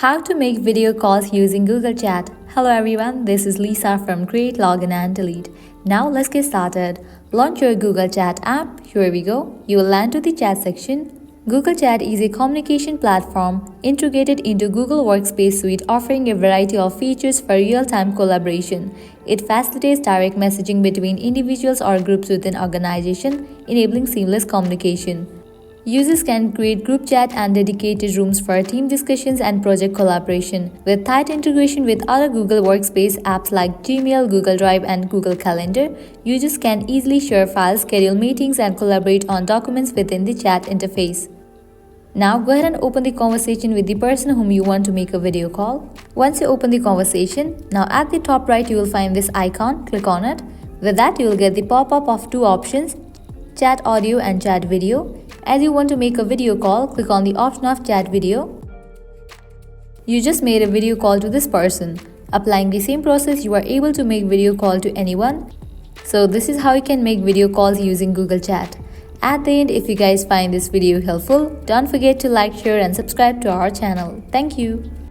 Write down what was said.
How to make video calls using Google Chat. Hello everyone, this is Lisa from Create, Login and Delete. Now let's get started. Launch your Google Chat app. Here we go. You will land to the chat section. Google Chat is a communication platform integrated into Google Workspace Suite, offering a variety of features for real-time collaboration. It facilitates direct messaging between individuals or groups within an organization, enabling seamless communication. Users can create group chat and dedicated rooms for team discussions and project collaboration. With tight integration with other Google Workspace apps like Gmail, Google Drive, and Google Calendar, users can easily share files, schedule meetings, and collaborate on documents within the chat interface. Now go ahead and open the conversation with the person whom you want to make a video call. Once you open the conversation, now at the top right you will find this icon. Click on it. With that you will get the pop-up of two options, chat audio and chat video. As you want to make a video call, click on the option of chat video. You just made a video call to this person. Applying the same process, you are able to make video call to anyone. So this is how you can make video calls using Google Chat. At the end, if you guys find this video helpful, don't forget to like, share and subscribe to our channel. Thank you.